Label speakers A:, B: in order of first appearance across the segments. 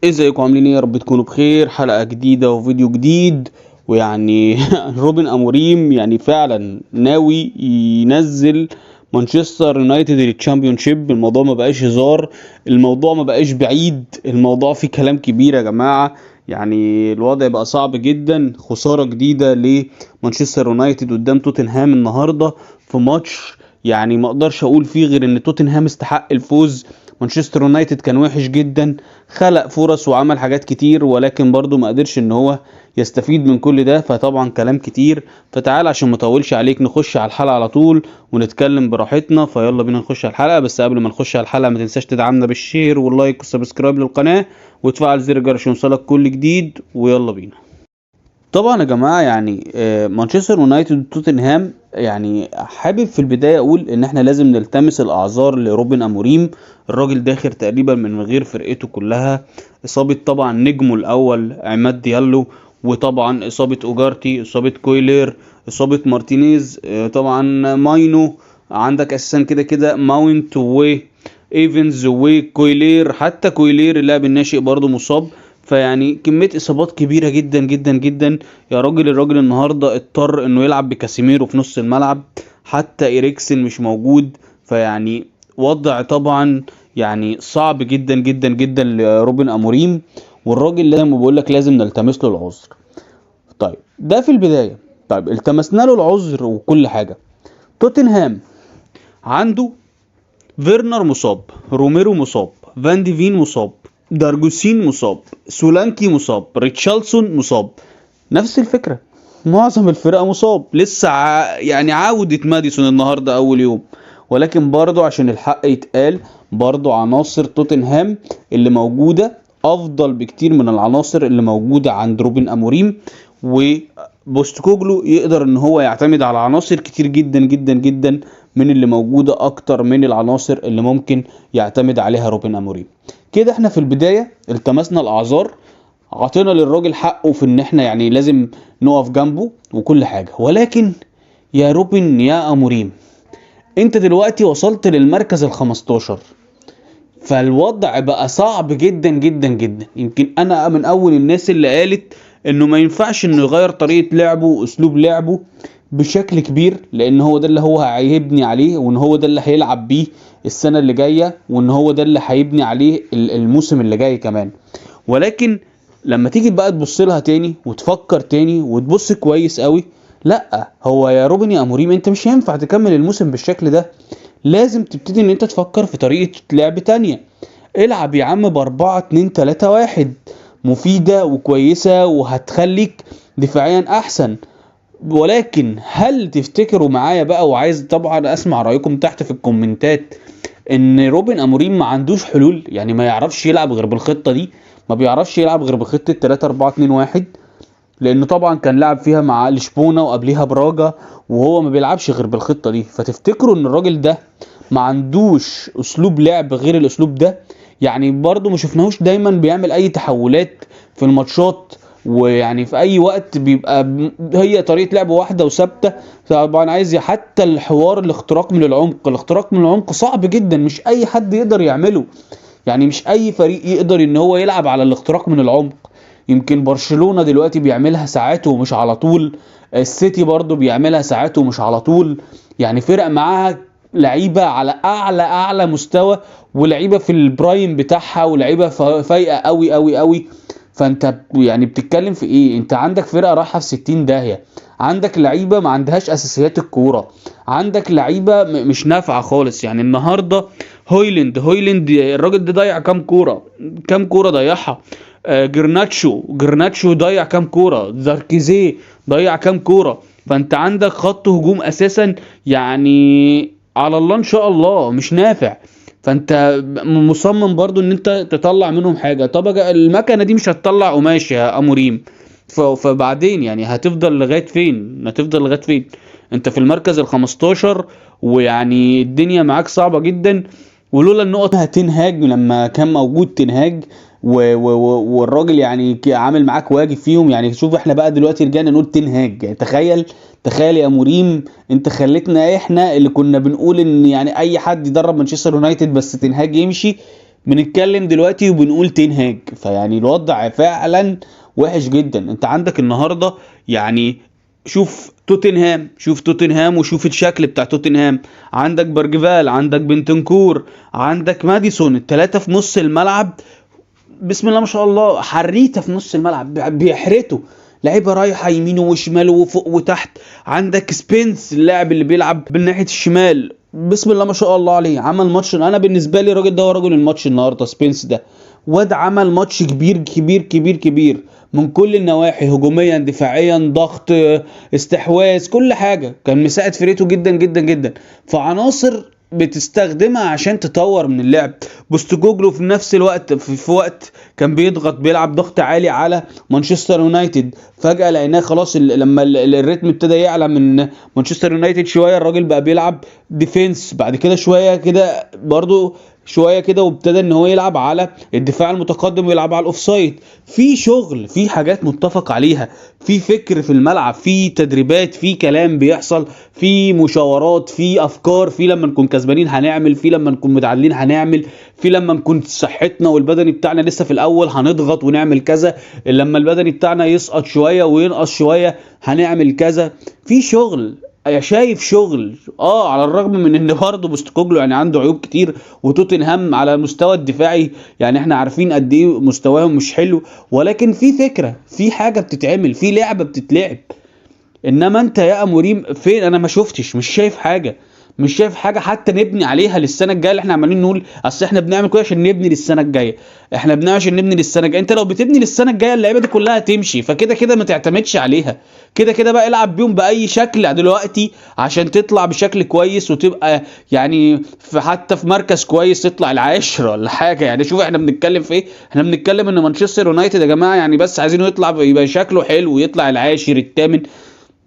A: ازيكم عاملين ايه؟ يا رب تكونوا بخير. حلقة جديدة وفيديو جديد. ويعني روبن اموريم يعني فعلا ناوي ينزل مانشستر يونايتد للتشامبيونشيب. الموضوع ما بقاش هزار، الموضوع ما بقاش بعيد، الموضوع فيه كلام كبير يا جماعة. يعني الوضع بقى صعب جدا. خسارة جديدة لمانشستر يونايتد قدام توتنهام النهاردة في ماتش يعني ما اقدرش اقول فيه غير ان توتنهام استحق الفوز. مانشستر يونايتد كان وحش جدا، خلق فرص وعمل حاجات كتير، ولكن برضو ما قدرش ان هو يستفيد من كل ده. فطبعا كلام كتير، فتعال عشان ما اطولش عليك نخش على الحلقة على طول ونتكلم براحتنا. فيلا بينا نخش على الحلقة. بس قبل ما نخش على الحلقة ما تنساش تدعمنا بالشير واللايك والسبسكرايب للقناة وتفعل زر الجرس عشان يوصلك كل جديد. ويلا بينا. طبعا يا جماعة يعني مانشستر يونايتد وتوتنهام، يعني حابب في البداية اقول ان احنا لازم نلتمس الاعذار لروبن اموريم. الراجل داخل تقريبا من غير فرقته كلها. اصابة طبعا نجمه الاول عماد ديالو، وطبعا اصابة اوجارتي، اصابة كويلير، اصابة مارتينيز، طبعا ماينو. عندك اساسا كده كده ماونت و ايفنز وكويلير، حتى كويلير اللاعب الناشئ برضه مصاب. فيعني كمية اصابات كبيرة جدا جدا جدا. يا راجل الراجل النهاردة اضطر انه يلعب بكاسيميرو في نص الملعب، حتى إريكسن مش موجود. فيعني وضع طبعا يعني صعب جدا جدا جدا لروبن اموريم. والراجل زي ما بقول لك لازم نلتمس له العذر. طيب ده في البداية. طيب التمسنا له العذر وكل حاجة. توتنهام عنده فيرنر مصاب، روميرو مصاب، فان ديفين مصاب، دارجوسين مصاب، سولانكي مصاب، ريتشارلسون مصاب. نفس الفكرة، معظم الفرقة مصاب. لسه يعني عودة ماديسون النهاردة أول يوم. ولكن برضو عشان الحق يتقال، برضو عناصر توتنهام اللي موجودة أفضل بكتير من العناصر اللي موجودة عند روبن أموريم. وبوستكوجلو يقدر ان هو يعتمد على عناصر كتير جدا جدا جدا من اللي موجودة اكتر من العناصر اللي ممكن يعتمد عليها روبن اموريم. كده احنا في البداية التمسنا الاعذار، عطينا للراجل حقه في ان احنا يعني لازم نقف جنبه وكل حاجة. ولكن يا روبن يا اموريم، انت دلوقتي وصلت للمركز ال15، فالوضع بقى صعب جدا جدا جدا. يمكن انا من اول الناس اللي قالت انه ما ينفعش انه يغير طريقة لعبه واسلوب لعبه بشكل كبير، لان هو ده اللي هو هيبني عليه، وان هو ده اللي هيلعب بيه السنة اللي جاية، وان هو ده اللي هيبني عليه الموسم اللي جاي كمان. ولكن لما تيجي بقى تبص لها تاني وتفكر تاني وتبص كويس قوي، لا هو يا روبن يا اموريم انت مش هينفع تكمل الموسم بالشكل ده. لازم تبتدي ان انت تفكر في طريقة لعب تانية. العب يا عم ب4-2-3-1 مفيدة وكويسة وهتخليك دفاعيا احسن. ولكن هل تفتكروا معايا بقى، وعايز طبعا اسمع رأيكم تحت في الكومنتات، ان روبن اموريم ما عندوش حلول؟ يعني ما يعرفش يلعب غير بالخطة دي؟ ما بيعرفش يلعب غير بخطة 3-4-2-1؟ لانه طبعا كان لعب فيها مع لشبونة وقبليها براجا، وهو ما بيلعبش غير بالخطة دي. فتفتكروا ان الراجل ده ما عندوش اسلوب لعب غير الاسلوب ده؟ يعني برضو ما شفناهوش دايما بيعمل اي تحولات في الماتشات، ويعني في اي وقت بيبقى هي طريقة لعب واحدة وثابتة. طبعا عايز حتى الحوار الاختراق من العمق. الاختراق من العمق صعب جدا، مش اي حد يقدر يعمله. يعني مش اي فريق يقدر ان هو يلعب على الاختراق من العمق. يمكن برشلونة دلوقتي بيعملها ساعات ومش على طول، السيتي برضو بيعملها ساعات ومش على طول. يعني فرق معاها لعيبة على اعلى مستوى، ولعيبة في البرايم بتاعها، ولعيبة فايقة قوي قوي قوي. فانت يعني بتتكلم في ايه؟ انت عندك فرقة رايحة في 60 داهية، عندك لعيبة ما عندهاش اساسيات الكورة، عندك لعيبة مش نافعة خالص. يعني النهاردة هويلند الراجل ده ضيع كام كورة، كام كورة ضيعها. جرناتشو ضيع كام كورة. زاركيزي ضيع كام كورة. فانت عندك خط هجوم اساسا يعني على الله ان شاء الله مش نافع. فانت مصمم برضو ان انت تطلع منهم حاجة. طب المكنة دي مش هتطلع قماش يا اموريم. فبعدين يعني هتفضل لغاية فين؟ انت في المركز ال15، ويعني الدنيا معاك صعبة جدا. ولولا النقط هتنهاج لما كان موجود تنهاج والراجل يعني عامل معاك واجب فيهم. يعني شوف احنا بقى دلوقتي رجعنا نقول تنهاج. يعني تخيل يا مريم، انت خلتنا احنا اللي كنا بنقول ان يعني اي حد يدرب مانشستر يونايتد بس تنهاج يمشي، بنتكلم دلوقتي وبنقول تنهاج. فيعني الوضع فعلا وحش جدا. انت عندك النهارده يعني شوف توتنهام وشوف الشكل بتاع توتنهام. عندك برجفال، عندك بنتنكور، عندك ماديسون، التلاتة في نص الملعب بسم الله ما شاء الله، حريته في نص الملعب بيحرته، لعيبه رايحه يمين وشمال وفوق وتحت. عندك سبينس اللاعب اللي بيلعب بالناحيه الشمال بسم الله ما شاء الله عليه، عمل ماتش. انا بالنسبه لي الراجل ده هو رجل الماتش النهارده. سبينس ده واد عمل ماتش كبير كبير كبير كبير من كل النواحي، هجوميا دفاعيا ضغط استحواذ، كل حاجه كان مساعد فريته جدا جدا جدا. فعناصر بتستخدمها عشان تطور من اللعب. بوستوجوجلو في نفس الوقت في وقت كان بيضغط، بيلعب ضغط عالي على مانشستر يونايتد، فجأة لقيناه خلاص لما الريتم ابتدى يعلى من مانشستر يونايتد شوية، الراجل بقى بيلعب ديفنس. بعد كده شوية كده برضو شويه كده وابتدى ان هو يلعب على الدفاع المتقدم ويلعب على الاوفسايد. في شغل، في حاجات متفق عليها، في فكر في الملعب، في تدريبات، في كلام بيحصل، في مشاورات، في افكار، في لما نكون كسبانين هنعمل، في لما نكون متعادلين هنعمل، في لما نكون صحتنا والبدني بتاعنا لسه في الاول هنضغط ونعمل كذا، لما البدني بتاعنا يسقط شويه وينقص شويه هنعمل كذا. في شغل، شايف شغل. على الرغم من ان برضه بوستكوجلو يعني عنده عيوب كتير، وتوتنهام على المستوى الدفاعي يعني احنا عارفين قد ايه مستواهم مش حلو، ولكن في فكرة، في حاجة بتتعمل، في لعبة بتتلعب. انما انت يا اموريم فين؟ انا ما شفتش، مش شايف حاجة، مش شايف حاجه حتى نبني عليها للسنه الجايه. اللي احنا عمالين نقول اصل احنا بنعمل كده عشان نبني للسنه الجايه، احنا بنعمل عشان نبني للسنه الجايه. انت لو بتبني للسنه الجايه اللعيبه دي كلها هتمشي، فكده كده ما تعتمدش عليها، كده كده بقى العب بيهم باي شكل دلوقتي عشان تطلع بشكل كويس وتبقى يعني حتى في مركز كويس، تطلع العاشر ولا حاجه. يعني شوف احنا بنتكلم في ايه، احنا بنتكلم ان مانشستر يونايتد يا جماعه يعني بس عايزينه يطلع يبقى شكله حلو ويطلع العاشر الثامن.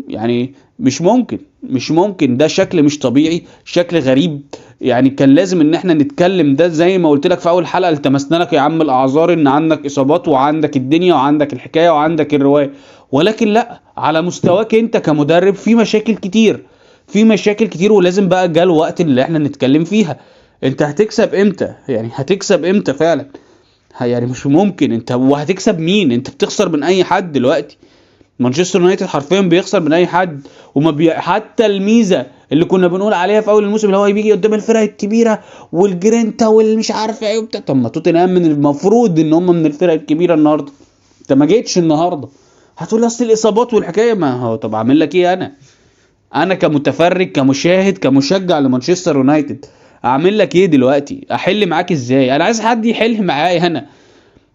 A: يعني مش ممكن ده شكل مش طبيعي، شكل غريب. يعني كان لازم ان احنا نتكلم ده زي ما قلت لك في اول حلقه، التمسنا لك يا عم الاعذار ان عندك اصابات وعندك الدنيا وعندك الحكايه وعندك الروايه، ولكن لا، على مستواك انت كمدرب في مشاكل كتير، في مشاكل كتير، ولازم بقى جاء الوقت اللي احنا نتكلم فيها. انت هتكسب امتى؟ يعني هتكسب امتى فعلا؟ يعني مش ممكن. انت وهتكسب مين؟ انت بتخسر من اي حد دلوقتي. مانشستر يونايتد حرفيا بيخسر من اي حد، حتى الميزه اللي كنا بنقول عليها في اول الموسم اللي هو بيجي قدام الفرق الكبيره والجرينتا والمش عارف ايه وبتاع. طب ما توتنهام من المفروض ان هم من الفرق الكبيره النهارده، انت ما جيتش النهارده. هتقول اصل الاصابات والحكايه، ما هو طب اعمل لك ايه؟ انا كمتفرج كمشاهد كمشجع لمانشستر يونايتد اعمل لك ايه دلوقتي؟ احل معاك ازاي؟ انا عايز حد يحل معايا انا.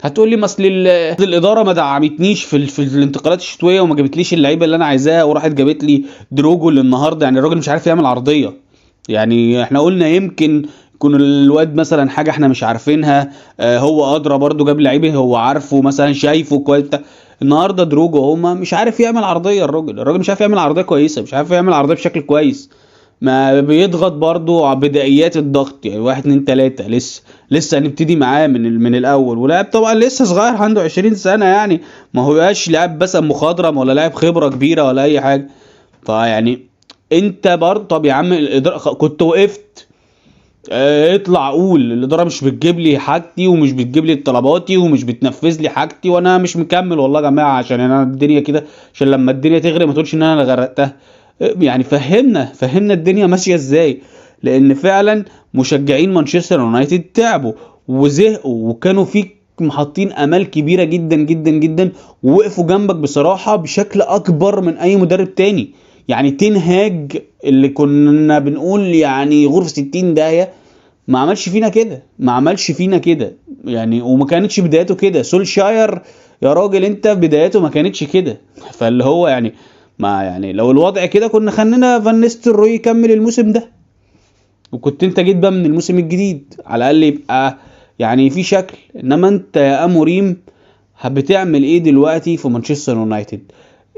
A: هتقول لي مثل الاداره ما دعمتنيش في الانتقالات الشتويه وما جابتليش اللعيبه اللي انا عايزاها، وراحت جابت لي دروجو اللي النهارده يعني الراجل مش عارف يعمل عرضيه. يعني احنا قلنا يمكن يكون الواد مثلا حاجه احنا مش عارفينها، هو ادرى برضو، جاب لعيبه هو عارفه مثلا شايفه كويس بتاع. النهارده دروجو هو مش عارف يعمل عرضيه، الراجل مش عارف يعمل عرضيه كويسه، مش عارف يعمل عرضيه بشكل كويس، ما بيضغط برضو على بدايات الضغط. يعني 1 2 3 لسه هنبتدي معاه من الاول. ولاعب طبعا لسه صغير عنده 20 سنه، يعني ما هو بقاش لاعب بس مخضرم ولا لاعب خبره كبيره ولا اي حاجه. فيعني انت برضو طب يا عم الاداره كنت وقفت، اطلع قول الاداره مش بتجيب لي حاجتي ومش بتجيب لي طلباتي ومش بتنفذ لي حاجتي وانا مش مكمل والله يا جماعه، عشان انا الدنيا كده، عشان لما الدنيا تغرق ما تقولش ان انا اللي غرقتها. يعني فهمنا الدنيا ماشيه ازاي. لان فعلا مشجعين مانشستر يونايتد تعبوا وزهقوا وكانوا فيك محطين امال كبيره جدا جدا جدا، ووقفوا جنبك بصراحه بشكل اكبر من اي مدرب تاني. يعني تنهاج اللي كنا بنقول يعني غرفه 60 داهيه ما عملش فينا كده، ما عملش فينا كده يعني، وما كانتش بدايته كده. سولشاير يا راجل انت بدايته ما كانتش كده. فاللي هو يعني ما يعني لو الوضع كده كنا خلينا فان نيستلروي يكمل الموسم ده، وكنت انت جيت بقى من الموسم الجديد على الاقل يبقى يعني في شكل. انما انت يا اموريم بتعمل ايه دلوقتي في مانشستر يونايتد؟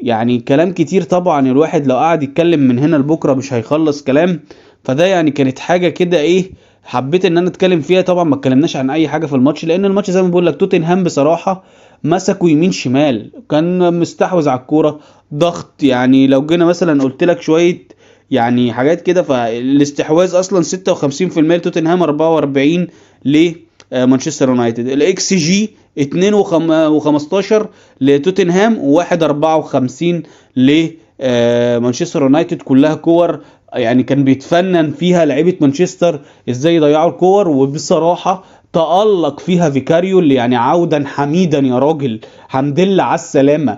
A: يعني كلام كتير طبعا، الواحد لو قعد يتكلم من هنا لبكره مش هيخلص كلام. فده يعني كانت حاجه كده ايه حبيت ان انا اتكلم فيها. طبعا ما اتكلمناش عن اي حاجه في الماتش، لان الماتش زي ما بقول لك توتنهام بصراحه مسكوا يمين شمال، كان مستحوذ على الكوره، ضغط. يعني لو جينا مثلا قلت لك شويه يعني حاجات كده، فالاستحواذ اصلا 56% لتوتنهام 44 ليه مانشستر يونايتد. الاكس جي 2.15 لتوتنهام و1.54 لمانشستر يونايتد. كلها كور يعني كان بيتفنن فيها لعيبه مانشستر ازاي يضيعوا الكور، وبصراحه تألق فيها فيكاريو اللي يعني عودا حميدا يا راجل، حمد لله على السلامه.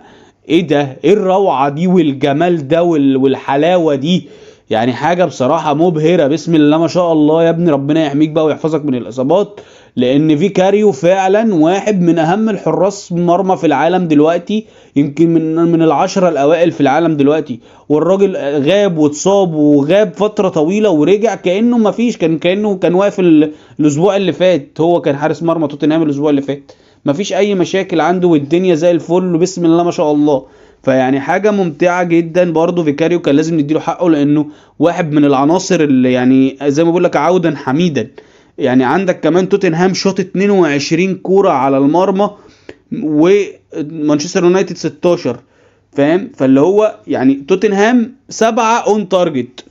A: ايه ده، ايه الروعه دي والجمال ده والحلاوه دي، يعني حاجه بصراحه مبهره. بسم الله ما شاء الله يا ابني، ربنا يحميك بقى ويحفظك من الاصابات، لان فيكاريو فعلا واحد من اهم الحراس مرمى في العالم دلوقتي، يمكن من العشرة الاوائل في العالم دلوقتي. والراجل غاب واتصاب وغاب فتره طويله ورجع كانه ما فيش، كانه كان واقف الاسبوع اللي فات. هو كان حارس مرمى توتنهام الاسبوع اللي فات، مفيش اي مشاكل عنده والدنيا زي الفل وبسم الله ما شاء الله. فيعني حاجه ممتعه جدا. برضه فيكاريو كان لازم نديله حقه، لانه واحد من العناصر اللي يعني زي ما بقول لك عودا حميدا. يعني عندك كمان توتنهام شاط 22 كوره على المرمى ومانشستر يونايتد 16، فاهم؟ فاللي هو يعني توتنهام 7 اون تارجت،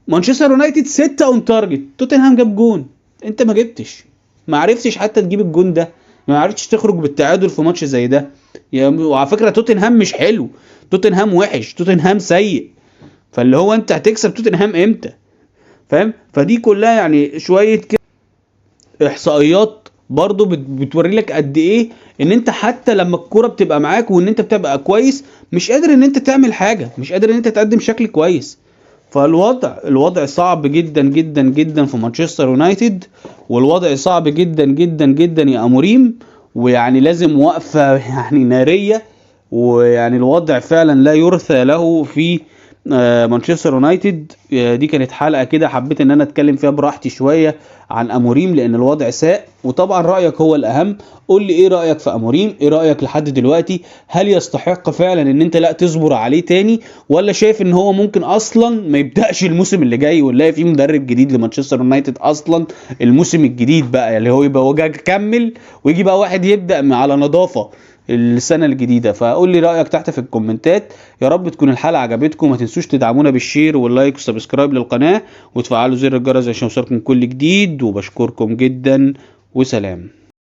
A: مانشستر يونايتد 6 اون تارجت. توتنهام جاب جون، انت ما جبتش، ما عرفتش حتى تجيب الجون ده، ما عرفتش تخرج بالتعادل في ماتش زي ده. وعلى فكره توتنهام مش حلو، توتنهام وحش، توتنهام سيء. فاللي هو انت هتكسب توتنهام امتى؟ فاهم؟ فدي كلها يعني شويه كده احصائيات برضو بتوري لك قد ايه ان انت حتى لما الكوره بتبقى معاك وان انت بتبقى كويس مش قادر ان انت تعمل حاجه، مش قادر ان انت تقدم شكل كويس. فالوضع صعب جدا جدا جدا في مانشستر يونايتد، والوضع صعب جدا جدا جدا يا اموريم، ويعني لازم وقفه يعني ناريه. ويعني الوضع فعلا لا يرثى له في مانشستر يونايتد. دي كانت حلقه كده حبيت ان انا اتكلم فيها براحتي شويه عن اموريم، لان الوضع ساء. وطبعا رايك هو الاهم، قول لي ايه رايك في اموريم، ايه رايك لحد دلوقتي، هل يستحق فعلا ان انت لا تصبر عليه تاني، ولا شايف ان هو ممكن اصلا ما يبداش الموسم اللي جاي ونلاقي فيه مدرب جديد لمانشستر يونايتد اصلا الموسم الجديد بقى، اللي هو يبقى وجا كمل ويجي بقى واحد يبدا على نظافه السنه الجديده. فقول لي رايك تحت في الكومنتات. يا رب تكون الحلقه عجبتكم، ما تنسوش تدعمونا بالشير واللايك والسبسكرايب للقناه وتفعلوا زر الجرس عشان يوصلكم كل جديد، وبشكركم جدا وسلام.